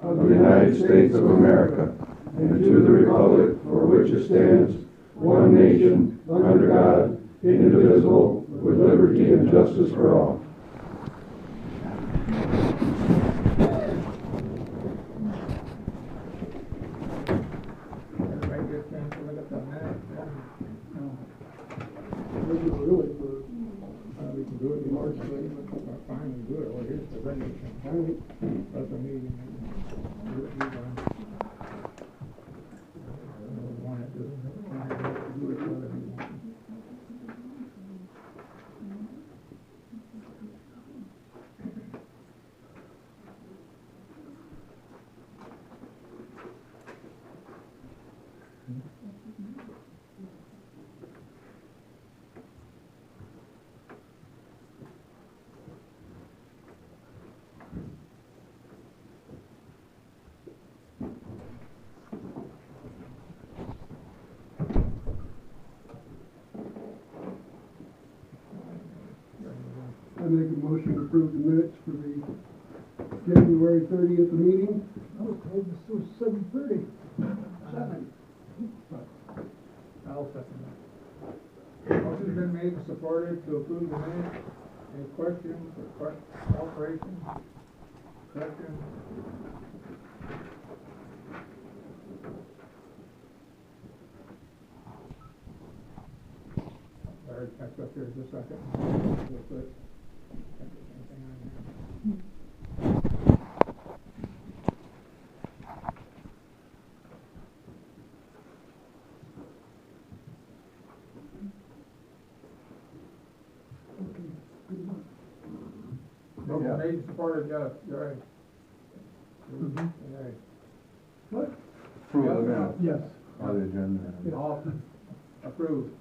of the United States of America, and to the republic for which it stands, one nation, under God, indivisible, with liberty and justice for all. Everybody get a chance to look at the minutes? We can do it for, We can do it in March, but fine, we do it, well, here's the regular thing. That's a meeting. Do it, do it. Want to do it for other people. I make a motion to approve the minutes for the January 30th meeting. I was told this was 7:30. 7. I'll second that. Motion's been made and supported to approve the minutes. Any questions or alterations? Corrections? Sorry, catch up here just a second. Real quick. Anything on here? Motion made and supported, yes, you're right. Right. What? Approve the minutes Yes. on the agenda. All approved.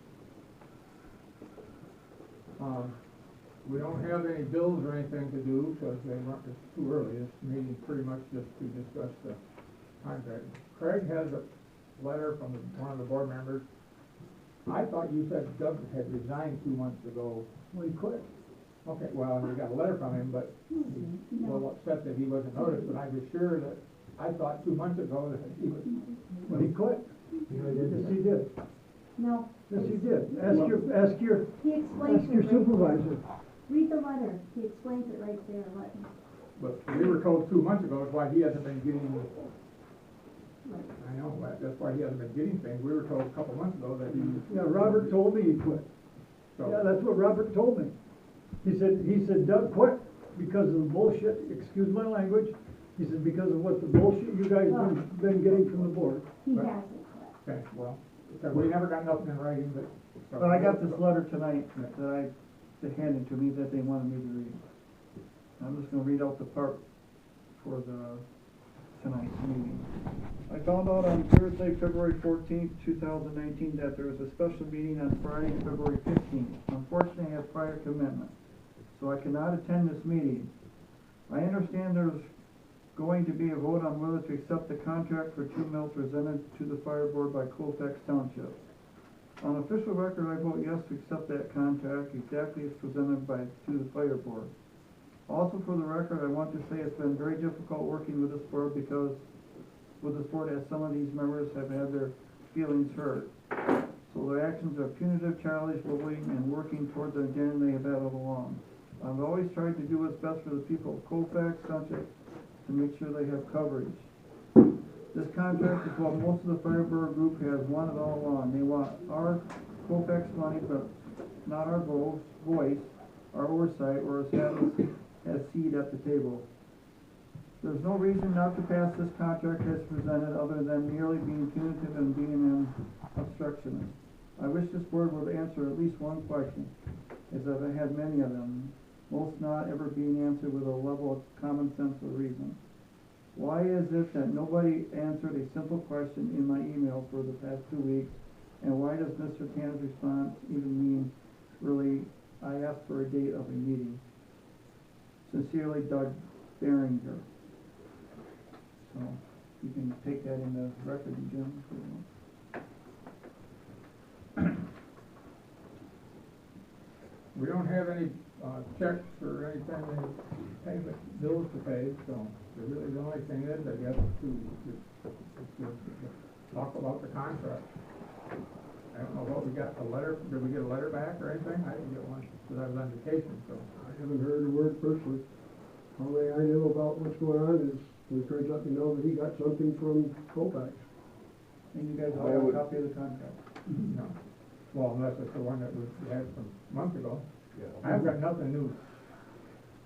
We don't have any bills or anything to do, because they weren't, it's too early. This meeting's pretty much just to discuss the contract. Craig has a letter from one of the board members. I thought you said Doug had resigned 2 months ago. Well, he quit. Okay, well, we got a letter from him, but he's a little upset that he wasn't noticed, but I was sure that, I thought 2 months ago that he was. Well, he quit. Yes, he did. No. Yes, he did. Ask your He explains it right supervisor. there. Read the letter. He explains it right there. But we were told 2 months ago, that's why he hasn't been getting, Right. I know, that's why he hasn't been getting things. We were told a couple months ago that he. Yeah, Robert told me he quit. So, Yeah, that's what Robert told me. He said Doug quit because of the bullshit, excuse my language. He said because of what the bullshit you guys been getting from the board. He Right. hasn't quit. okay, well, so we never got nothing in writing, but. so- But I got this letter tonight that they handed to me that they wanted me to read. I'm just gonna read out the part for tonight's meeting. I found out on Thursday, February 14th, 2019, that there was a special meeting on Friday, February 15th. Unfortunately, I had prior commitment, so I cannot attend this meeting. I understand there's going to be a vote on whether to accept the contract for 2 mills presented to the fire board by Colfax Township. On official record, I vote yes to accept that contract exactly as presented to the fire board. Also for the record, I want to say it's been very difficult working with this board because as some of these members have had their feelings hurt. So their actions are punitive, childish, bullying, and working toward the agenda they have had all along. I've always tried to do what's best for the people of Colfax Contract to make sure they have coverage. This contract is what most of the Firebird group has wanted all along. They want our Colfax money, but not our voice, our oversight, or a status as seat at the table. There's no reason not to pass this contract as presented other than merely being punitive and being an obstructionist. I wish this board would answer at least one question, as I've had many of them, most not ever being answered with a level of common sense or reason. Why is it that nobody answered a simple question in my email for the past 2 weeks, and why does Mr. Tanner's response even mean, really, I asked for a date of a meeting? Sincerely, Doug Behringer. So, you can take that in the record, Jim, if you want. We don't have any checks or anything, they pay the bills to pay, so really the only thing is, I guess, to talk about the contract. I don't know what we got, did we get a letter back or anything? I didn't get one, because I was on vacation, so. I haven't heard a word personally. All I know about what's going on is, when Craig let me know that he got something from Colfax. And you guys all I have a would- copy of the contract? No. Well, unless it's the one that we had from a month ago. Yeah. I've got nothing new.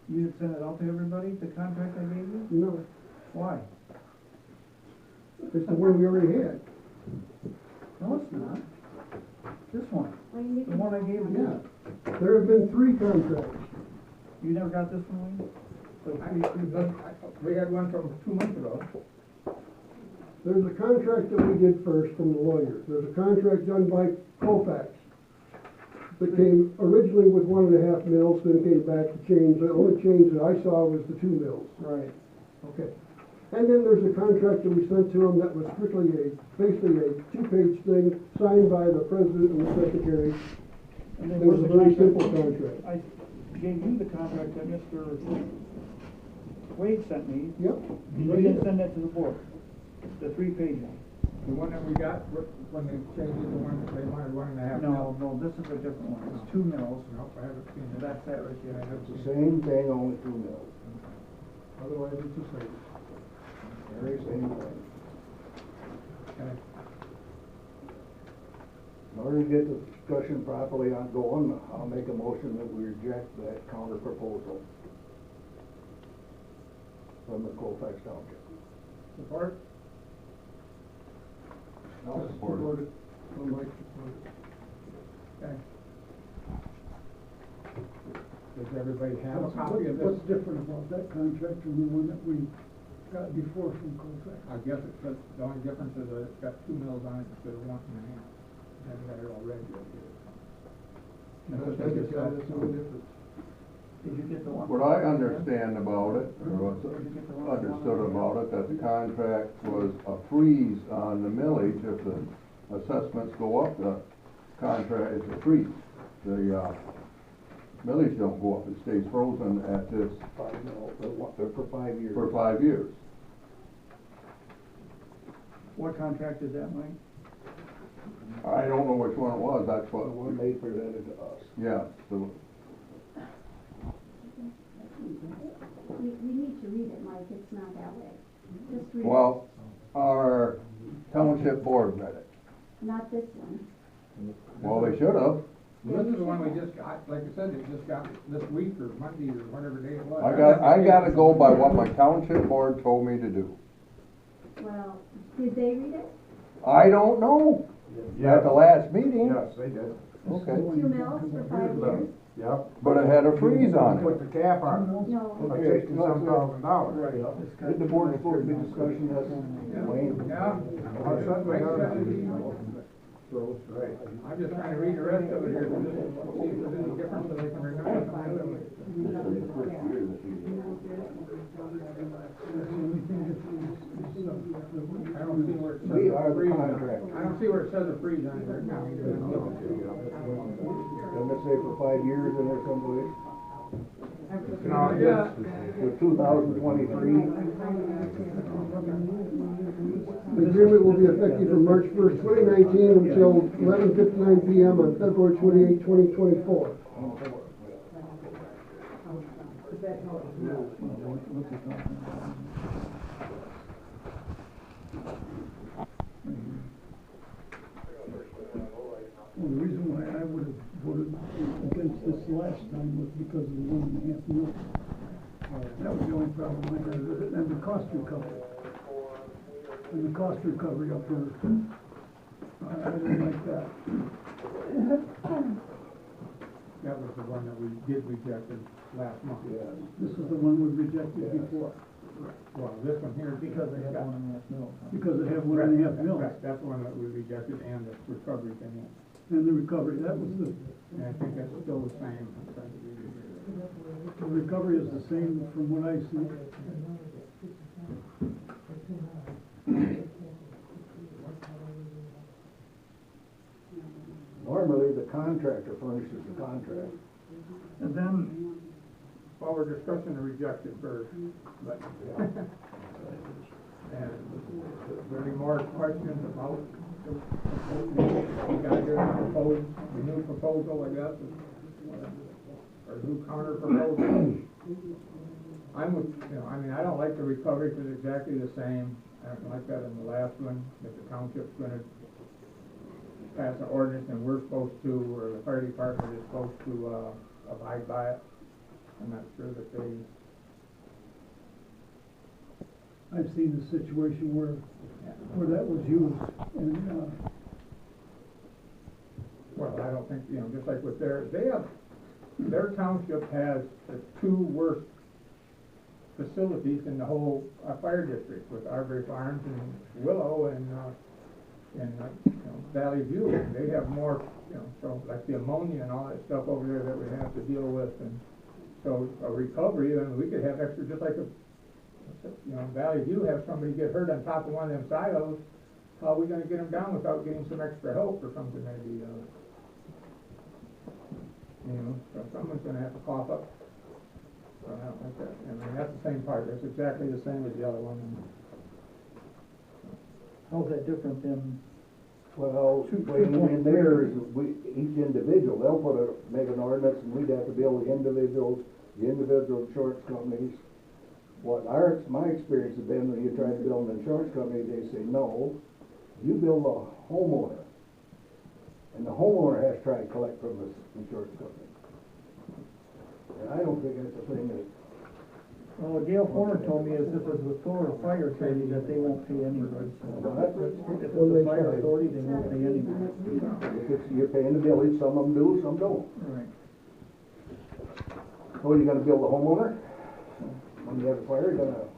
You didn't send it out to everybody, the contract I gave you? No, Why? it's the one we already had. No, it's not. This one, Well, you need the one I gave you. Yeah. There have been 3 contracts. You never got this one, Wayne? We had one from 2 months ago. There's a contract that we did first from the lawyer. There's a contract done by Colfax that came originally with 1.5 mils, then came back to change. The only change that I saw was the 2 mils. Right. Okay. And then there's a contract that we sent to them that was strictly basically a 2-page thing signed by the president and the secretary. And then It was a very where's the simple contract. I gave you the contract that Mr. Wade sent me. Yep. You didn't send that to the board, the 3 pages. The one that we got, when they changed it to one, they wanted 1.5 mil. No, this is a different one, it's 2 mils. Nope, I haven't seen it. That's that right there. It's the same thing, only 2 mils. Otherwise, it's the same. Very same thing. Okay. In order to get the discussion properly ongoing, I'll make a motion that we reject that counter proposal from the Colfax Township. Support? I'll Support it. I'll like support it. Okay. Does everybody have a copy of this? What's different about that contract from the one that we got before from Colfax? I guess it's just, the only difference is that it's got 2 mils on it instead of 1.5. Haven't got it all read yet. That's what they just said. That's the only difference. Did you get the one? What I understand about it, or what's understood about it, that the contract was a freeze on the millage. If the assessments go up, the contract is a freeze. The, millage don't go up, it stays frozen at this 5 mil, they're for 5 years. for 5 years. What contract is that, Mike? I don't know which one it was, that's The what, one they presented to us. yeah, the, You need to read it, Mike, it's not that way. Just read it, well, our township board read it. not this one. Well, they should have. This is the one we just got, like I said, we just got this week or Monday or whatever day it was. I gotta go by what my township board told me to do. Well, did they read it? I don't know. At the last meeting. Yes, they did. Okay. 2 mils for 5 years? Yep. But it had a freeze on it. Put the cap on it. No. Okay, $60,000. Right. Did the board supposed to be discussing this? Wayne? Yeah. Right. I'm just trying to read the rest of it here, just see if there's any difference so they can remember something. I don't see where it says We a are the freeze on it. contract. I don't see where it says a freeze on it right now. Doesn't it say for 5 years in there someplace? No, yeah. With 2023, The agreement will be effective from March 1st, 2019 until 11:59 PM on February 28, 2024. Well, the reason why I would have voted against this last time was because of the 1.5 mils. That was the only problem I had with it, and the cost recovery. And the cost recovery up there, I didn't like that. That was the one that we did reject last month. This is the one we rejected before, Well, this one here. Because they had 1.5 mils. because it had 1.5 mils. Right, that's the one that we rejected and the recovery thing. And the recovery, that was the And I think that's still the same. I'm trying to read it here. the recovery is the same from what I see. normally the contractor furnishes the contract. And then Well, we're discussing to reject it first, but. And is there any more questions about the we got here the new proposal, I guess, or new counter proposal? I'm with, I mean, I don't like the recovery because it's exactly the same. I don't like that in the last one, that the township's gonna pass an ordinance and we're supposed to, or the fire department is supposed to, abide by it. I'm not sure that they, I've seen a situation where that was used, and, well, I don't think, just like with their township has the two worst facilities in the whole fire district with Arbery Farms and Willow and Valley View. They have more, so like the ammonia and all that stuff over there that we have to deal with, and so a recovery, then we could have extra, just like Valley View, have somebody get hurt on top of one of them silos. How are we gonna get them down without getting some extra help or something maybe? So someone's gonna have to cough up. So I don't like that. I mean, that's the same part. That's exactly the same as the other one. How's that different than? Well, in there is, each individual, they'll make an ordinance, and we'd have to build the individual insurance companies. My experience has been, when you try to build an insurance company, they say, no, you build a homeowner. And the homeowner has to try and collect from the insurance company. And I don't think that's a thing that. Well, what Gail Forner told me is if it's a solar fire authority, that they won't pay anyway. Well, that's If it's a fire authority, they won't pay anyway. you're paying the village, some of them do, some don't. Right. So you gonna build a homeowner? When you have a fire, you're gonna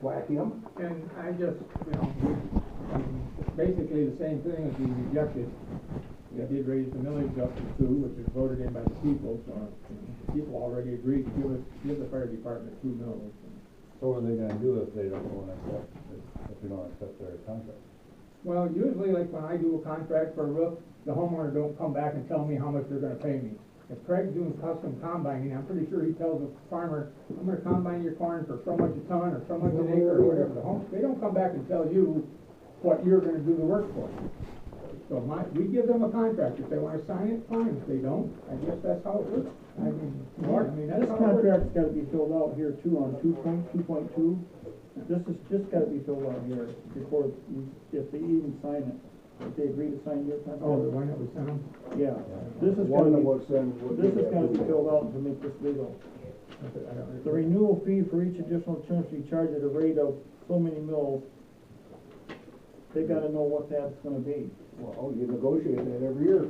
whack him? And I just, I mean, basically the same thing as we rejected. We did raise the millage up to 2, which is voted in by the people, so people already agreed to give the fire department 2 mills. So what are they gonna do if they don't accept, if we don't accept their contract? Well, usually, like when I do a contract for a roof, the homeowner don't come back and tell me how much they're gonna pay me. If Craig's doing custom combining, I'm pretty sure he tells the farmer, I'm gonna combine your corn for so much a ton or so much an acre or whatever. They don't come back and tell you what you're gonna do the work for. So we give them a contract. If they wanna sign it, fine. If they don't, I guess that's how it works. I mean, that's This how it works. contract's gotta be filled out here too on 2.2. This is just gotta be filled out here before, if they even sign it. If they agree to sign your contract. Oh, the one that we sent them? Yeah, this is One gonna that be, was sent. this is gonna be filled out to make this legal. The renewal fee for each additional insurance we charge at a rate of so many mils, they gotta know what that's gonna be. Well, you negotiate that every year.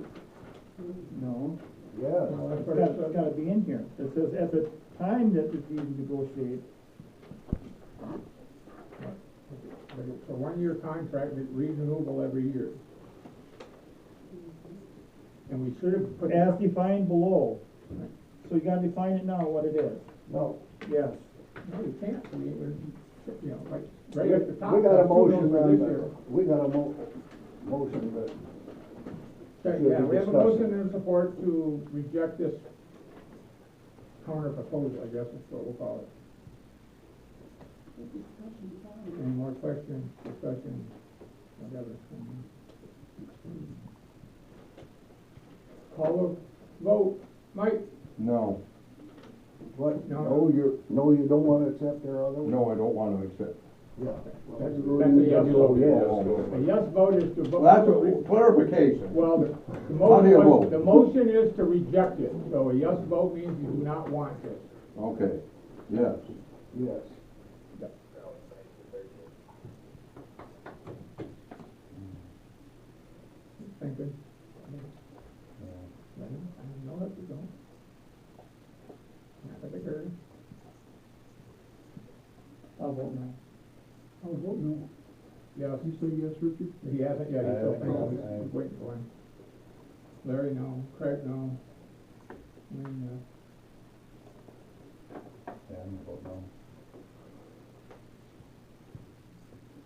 No, Yes. it's gotta be in here. It says at the time that you negotiate. But it's a 1-year contract, it's renewable every year. And we should have put. As defined below. So you gotta define it now, what it is. No. Yes. No, you can't. I mean, like, right at the top. We got a that's 2 motion mills for on this the, year. we got a motion that. Okay, should yeah, be we have a discussed. motion and support to reject this counter proposal, I guess is what we'll call it. Any more questions, discussion, whatever? Call a vote. Mike? No, What? No. No, you don't wanna accept their other one? no, I don't want to accept. Yeah. That's a yes vote. Yes. A yes vote is to vote. Well, that's a clarification. Well, the How do you motion, vote? the motion is to reject it, so a yes vote means you do not want this. Okay, yes. Yes. Thinking. Let him, I know that you don't. Not that I heard. I'll vote no. I'll vote no. Yes, You say yes, Richard? he hasn't yet, he's still No. thinking, he's waiting for him. Larry, no. Craig, no. Wayne, yes. Yeah, I'm gonna vote no.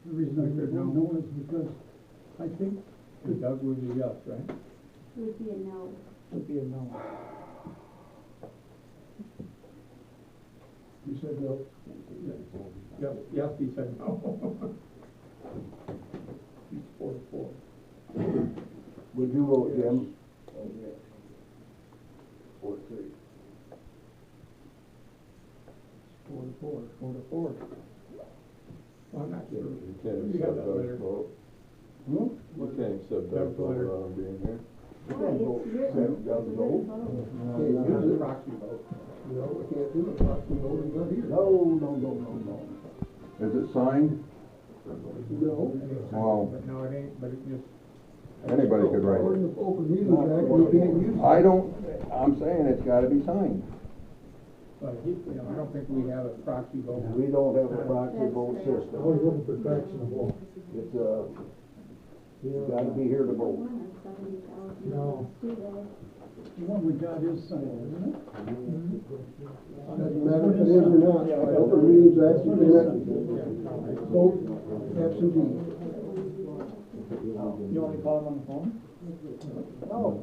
The reason I Richard, vote no. no is because I think And Doug would be yes, right? It would be a no. Would be a no. You said no? Yes, he said no. He's 4-4. Would you vote, Jim? 4-3. 4-4, 4-4. Well, I'm not sure. You can't You got accept that Doug's letter. vote. Hmm? You can't accept Doug's vote without him being here. You can't vote, accept Doug's vote. Can't use it. Proxy vote. No, we can't do it, proxy vote is not here. No. Is it signed? No. Well, But no, it ain't, but it just. anybody could write According it. to Open Meetings Act, we can't use it. I'm saying it's gotta be signed. But I don't think we have a proxy vote. We don't have a proxy vote system. looking for cracks in the wall. It's, you gotta be here to vote. No. The one we got is signed, isn't it? Doesn't matter if it is or not, by Open Meetings Act, you cannot vote absentee. You want me to call him on the phone? No.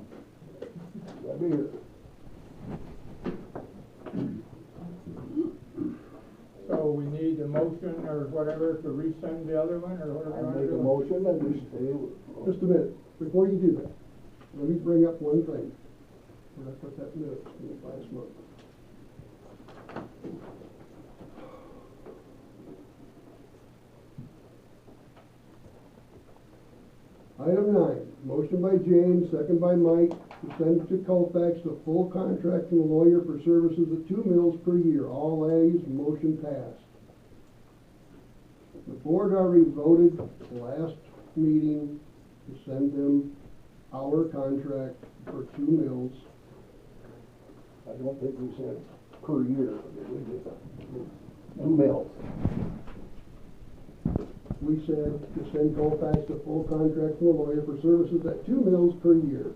Gotta be here. So we need a motion or whatever to resend the other one, or whatever I you wanna make a do? motion and we stay. Just a minute, before you do that, let me bring up one thing. When I put that minutes in the last month. Item 9, motion by James, second by Mike, to send to Colfax the full contract from the lawyer for services at 2 mills per year. All ayes, motion passed. The board already voted last meeting to send them our contract for 2 mills. I don't think we said per year, we did 2 mills. We said to send Colfax the full contract from the lawyer for services at 2 mills per year.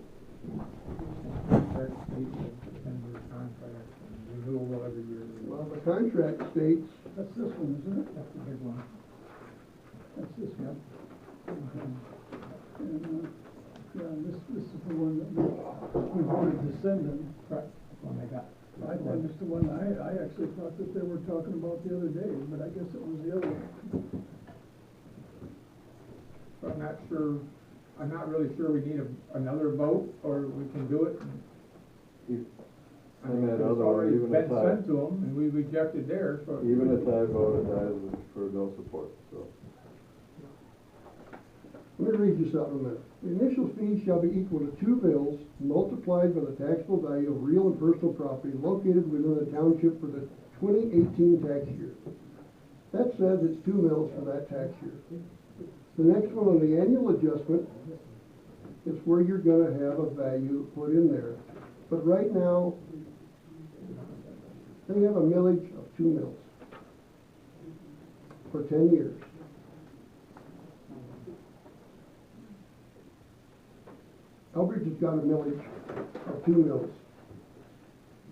Contract states that tender contract and renewal every year. Well, the contract states, That's this one, isn't it? That's the big one. That's this one. And, yeah, this is the one that we wanted to send them. Right, that's one they got. I think it's the one I actually thought that they were talking about the other day, but I guess it was the other one. So I'm not really sure we need another vote, or we can do it. I mean, that it's other one, already even been if I- sent to them, and we rejected theirs, so. Even if I voted, I was for no support, so. let me read you something a minute. The initial fee shall be equal to 2 mills multiplied by the taxable value of real and personal property located within the township for the 2018 tax year. That says it's 2 mills for that tax year. The next one on the annual adjustment is where you're gonna have a value put in there. But right now, they have a millage of 2 mills for 10 years. Elbridge has got a millage of 2 mills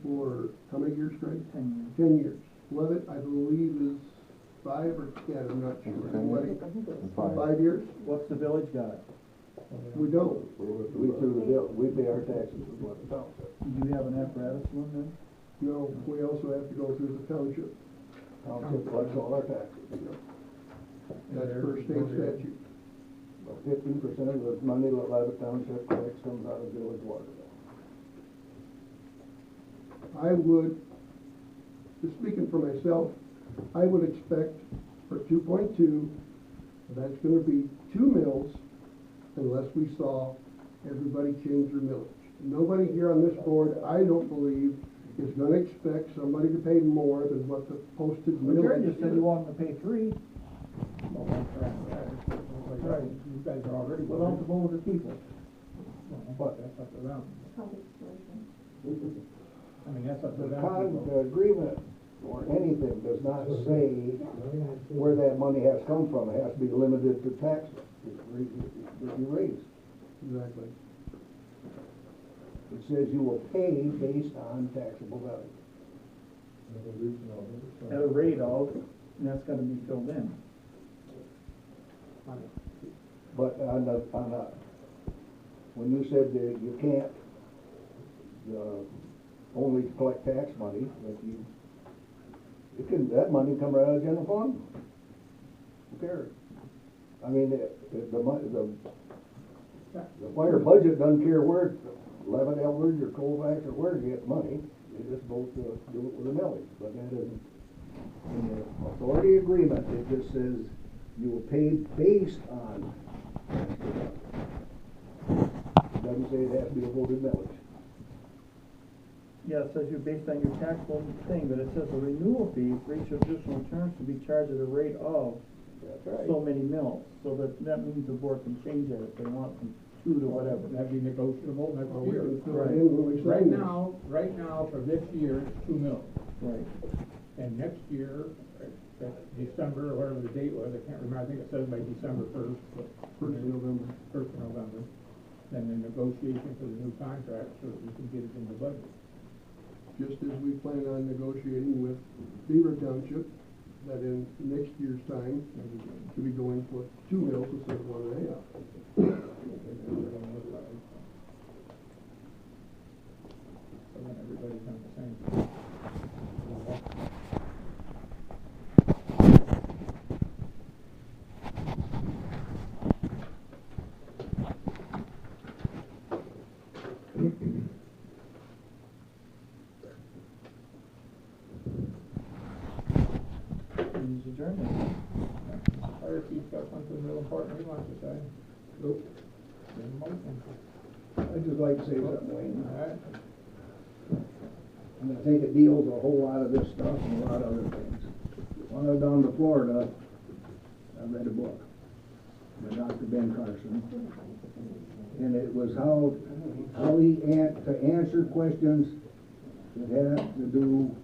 for how many years, Craig? 10 years. 10 years. Levitt, I believe, is 5 or 10, I'm not sure. 10 years? What, 5 years? What's the village got? We don't. We threw the bill, we pay our taxes with what the town said. Do you have an apparatus one then? No, we also have to go through the township. Township collects all our taxes. That's per state statute. About 15% of the money that Levitt Township collects comes out of village water. I would, just speaking for myself, I would expect for 2.2, that's gonna be 2 mills unless we saw everybody change their millage. Nobody here on this board, I don't believe, is gonna expect somebody to pay more than what the posted Well, Jerry millage just said you is. wanted to pay 3 Well, that's right. You guys are already. without the vote of the people. But that's up to them. Public portion. I mean, that's up to The them. the agreement or anything does not say where that money has come from. It has to be limited to tax that you raise. Exactly. It says you will pay based on taxable value. At a rate of, and that's gotta be filled in. But when you said that you can't, only collect tax money, that that money come right out of general fund. Who cares? I mean, the fire budget doesn't care where, Levitt, Elbridge, or Colfax, or where you get the money. They just vote to do it with a millage, but that isn't, in the authority agreement, it just says you will pay based on. It doesn't say it has to be a voted millage. Yeah, it says you're based on your taxable thing, but it says a renewal fee for each additional term to be charged at a rate of That's right. so many mils. So that means the board can change that if they want from 2 to whatever. That'd be negotiable next We year. can fill it Right. in when we Right sign this. now, for this year, it's 2 mils. Right. And next year, December, or whatever the date was, I can't remember, I think it says by December 1st, but. 1st of November. 1st of November. Then the negotiation for the new contract, so that we can get it in the budget. Just as we plan on negotiating with Beaver Township, that in next year's time, to be going for 2 mills instead of 1.5. So then everybody's on the same. Use adjournment. Fire chief's got something real important he wants to say. Nope. Then motion. I'd just like to say something, Wayne. All right. And I think it deals with a whole lot of this stuff and a lot of other things. When I was down to Florida, I read a book by Dr. Ben Carson. And it was how he to answer questions that had to do,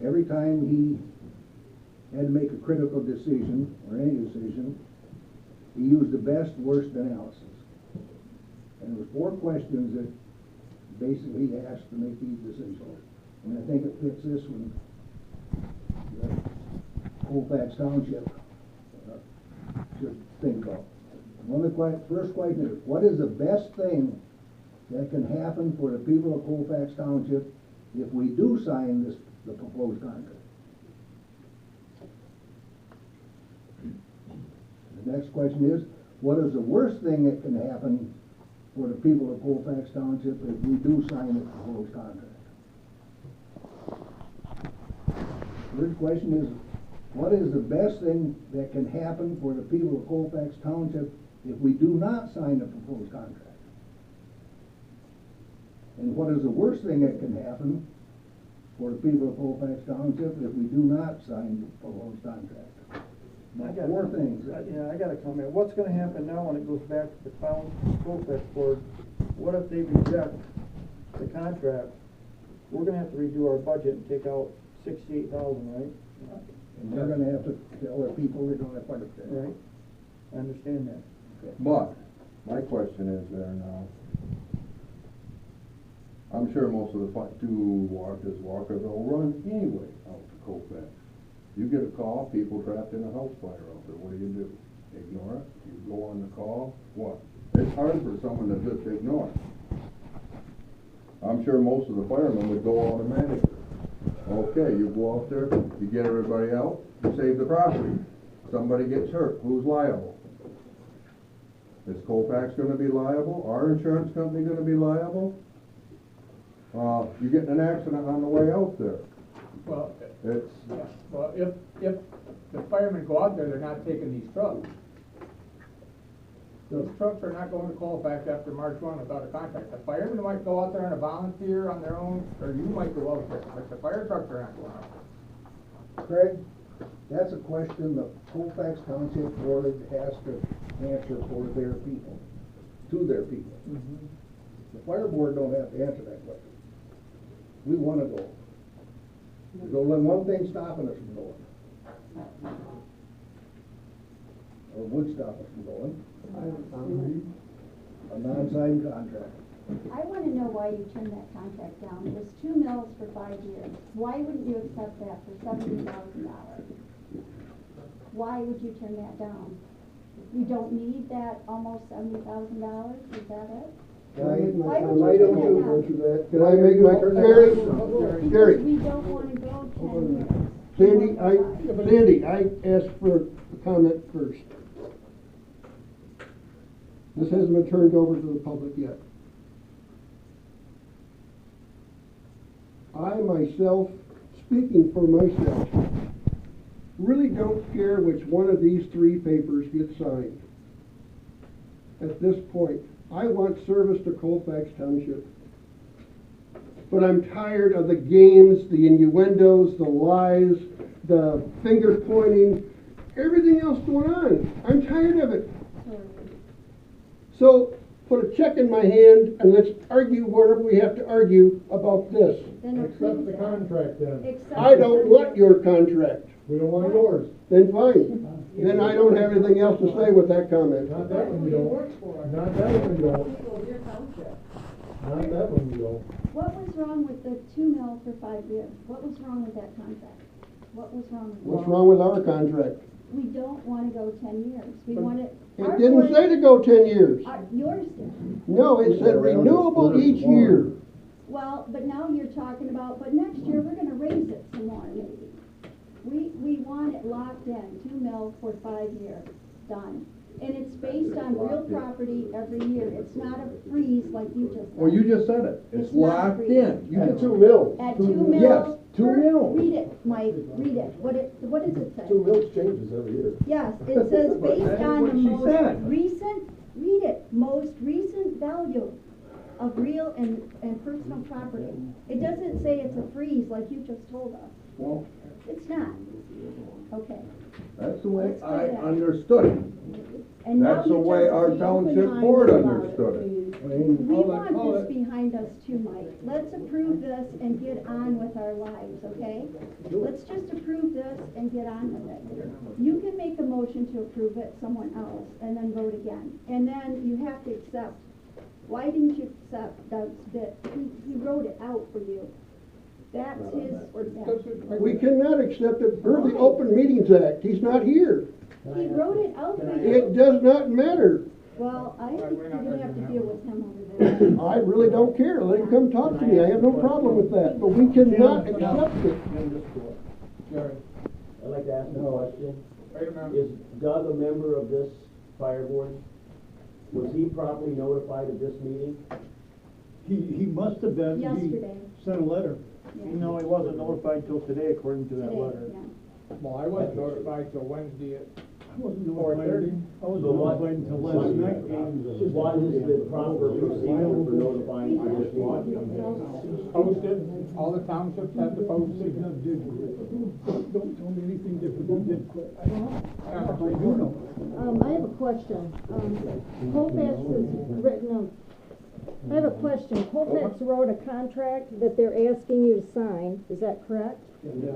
every time he had to make a critical decision, or any decision, he used the best, worst analysis. And it was 4 questions that basically he asked to make these decisions. And I think it fits this one. Colfax Township should think about. One of the first question is, what is the best thing that can happen for the people of Colfax Township if we do sign the proposed contract? The next question is, what is the worst thing that can happen for the people of Colfax Township if we do sign the proposed contract? Third question is, what is the best thing that can happen for the people of Colfax Township if we do not sign the proposed contract? And what is the worst thing that can happen for the people of Colfax Township if we do not sign the proposed contract? I got 4 things. Yeah, I got a comment. What's gonna happen now when it goes back to the town Colfax board? What if they reject the contract? We're gonna have to redo our budget and take out 68,000, right? And they're gonna have to tell their people they're gonna fight it. Right? I understand that. But, my question is there now, I'm sure most of the does Walkerville run anyway out to Colfax? You get a call, people trapped in a house fire out there, what do? Ignore it? You go on the call, what? It's hard for someone to just ignore it. I'm sure most of the firemen would go automatically. Okay, you go out there, you get everybody out, you save the property. Somebody gets hurt, who's liable? Is Colfax gonna be liable? Our insurance company gonna be liable? You get in an accident on the way out there. Well, It's, yeah, well, if the firemen go out there, they're not taking these trucks. Those trucks are not going to Colfax after March 1 without a contract. The firemen might go out there on a volunteer on their own, or you might go out there, but the fire trucks are not going out. Craig, that's a question the Colfax Township Board has to answer for their people, to their people. The fire board don't have to answer that question. We wanna go. There's only one thing stopping us from going. Or would stop us from going. A non-signed contract. I want to know why you turned that contract down. It was 2 mills for 5 years. Why wouldn't you accept that for $70,000? Why would you turn that down? You don't need that almost $70,000, is that it? Can I make my Why comment? would I you don't turn it down? answer that. Can I make my, Gary, Because Gary, we don't wanna go 10 years. Sandy, I asked for a comment first. This hasn't been turned over to the public yet. I myself, speaking for myself, really don't care which one of these three papers gets signed. At this point, I want service to Colfax Township. But I'm tired of the games, the innuendos, the lies, the finger pointing, everything else going on. I'm tired of it. So put a check in my hand and let's argue whatever we have to argue about this. Then Accept approve the that. contract then. Accept I the don't want contract. your contract. We don't want yours. Then fine. Then I don't have anything else to say with that comment. Not that one you don't. Not that one you don't. Not that one you don't. What was wrong with the 2 mil for 5 years? What was wrong with that contract? What was wrong with it? What's wrong with our contract? We don't wanna go 10 years. We want it. It didn't say to go 10 years. Yours did. No, it said renewable each year. Well, but now you're talking about, but next year, we're gonna raise it some more maybe. We want it locked in, 2 mil for 5 years, done. And it's based on real property every year. It's not a freeze like you just said. Well, you just said it. It's It's not locked free. in. You At can 2 mils. At 2 mil. Yes, 2 mil. Read it, Mike, read it. What does it say? 2 mils changes every year. Yes, it says based That's on what the she most said. recent, read it, most recent value of real and personal property. It doesn't say it's a freeze like you just told us. Well, It's not. Okay. that's the way Let's I go back. understood it. And now That's the you way just our be township open-minded board about understood it. We Hold want this it. behind us too, Mike. Let's approve this and get on with our lives, okay? Let's just approve this and get on with it. You can make a motion to approve it, someone else, and then vote again. And then you have to accept. Why didn't you accept Doug's bit? He wrote it out for you. That's his, yeah. We cannot accept it per the Open Meetings Act. He's not here. He wrote it out for It you. does not matter. Well, I think we're you're not gonna have to arguing deal that with him over there. I really don't care. Let him come talk to me. I have no problem with that, but we cannot accept it. Jerry, I'd like to ask a question. wait a minute. Is Doug a member of this fire board? Was he properly notified of this meeting? He must have been. Yesterday. He sent a letter. Yeah. No, he wasn't notified till today, according to that Today, letter. yeah. Well, I wasn't notified till Wednesday at I wasn't 4:30. I wasn't notified until last night. What is the proper procedure for notifying for this meeting? posted, all the townships have to post it. Don't tell me anything different than did. I do know. I have a question. Colfax has written I have a question. Colfax wrote a contract that they're asking you to sign, is that correct? Yes.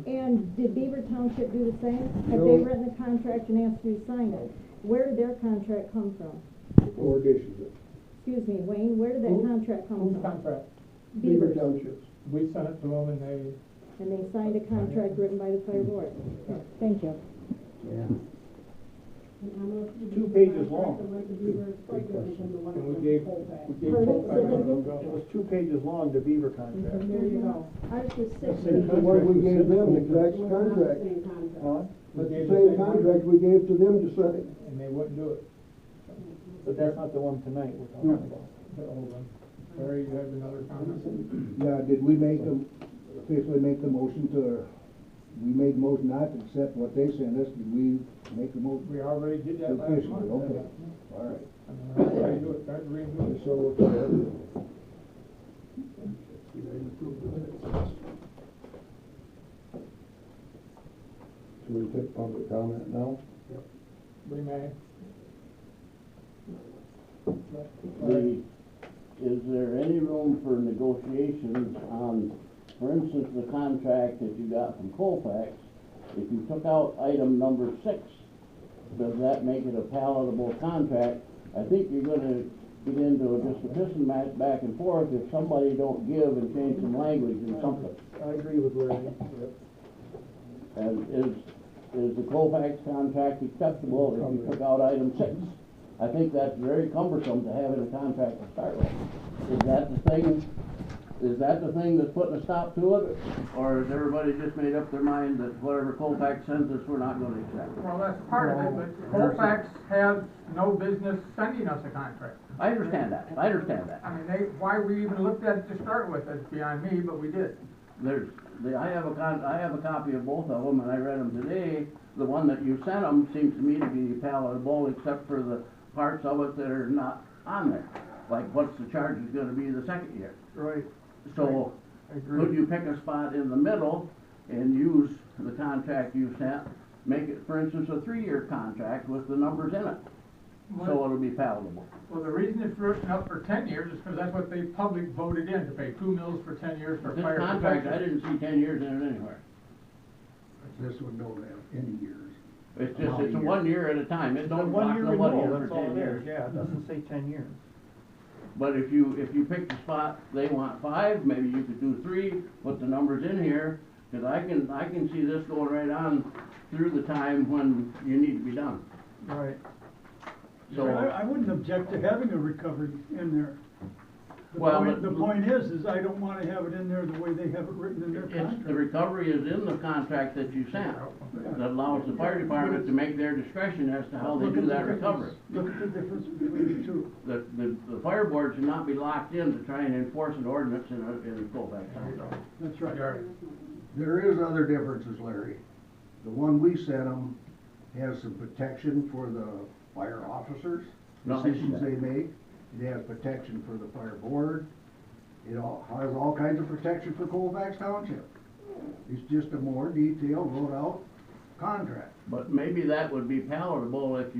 And did Beaver Township do the same? Have they written a contract and asked you to sign it? Where did their contract come from? Board issues it. Excuse me, Wayne, where did that contract come Whose from? contract? Beaver Beavers. Townships. We sent it to them and they, And they signed a contract written by the fire board. Thank you. It's 2 pages long. and we gave Pardon? Colfax a go. It was 2 pages long, the Beaver contract. There you go. Ours was 6 That's pages. the one we gave them, the exact contract. Huh? That's the same contract we gave to them to sign. And they wouldn't do it. But that's not the one tonight we're talking No. about. The old one. Barry, you have another comment? Yeah, did we officially make the motion we made the motion not to accept what they sent us, did we make the motion? We already did that last Officially, month. okay, all right. I mean, I do it, try to redo it. So, Should we take public comment now? We may. Is there any room for negotiations on, for instance, the contract that you got from Colfax? If you took out item number 6, does that make it a palatable contract? I think you're gonna get into just a pissing match back and forth if somebody don't give and change some language in something. I agree with Larry. And is the Colfax contract acceptable if you took out item 6? I think that's very cumbersome to have in a contract to start with. Is that the thing that's putting a stop to it? Or has everybody just made up their mind that whatever Colfax sends us, we're not gonna accept? Well, that's part of it, but Colfax has no business sending us a contract. I understand that, I mean, why we even looked at it to start with is beyond me, but we did. I have a copy of both of them, and I read them today. The one that you sent them seems to me to be palatable, except for the parts of it that are not on there. Like, what's the charge is gonna be the second year? Right. So, I agree. could you pick a spot in the middle and use the contract you sent, make it, for instance, a 3-year contract with the numbers in it? So it'll be palatable. Well, the reason it's written up for 10 years is because that's what the public voted in, to pay 2 mills for 10 years for This fire contract, I protection. didn't see 10 years in it anywhere. This one don't have any years. It's just, it's a 1 year at a time. It don't lock One-year nobody renewal, in that's for all 10 it is, years. yeah, it doesn't say 10 years. But if you pick the spot, they want 5, maybe you could do 3, put the numbers in here, cause I can see this going right on through the time when you need to be done. Right. So, I wouldn't object to having a recovery in there. Well, The point is I don't wanna have it in there the way they have it written in their the contract. recovery is in the contract that you sent, that allows the fire department to make their discretion as to how they do that recovery. Look at the difference between the two. The fire board should not be locked in to try and enforce an ordinance in a Colfax Contract. That's right. There is other differences, Larry. The one we sent them has some protection for the fire officers, decisions they make. It has protection for the fire board. It has all kinds of protection for Colfax Township. It's just a more detailed, wrote out contract. But maybe that would be palatable if you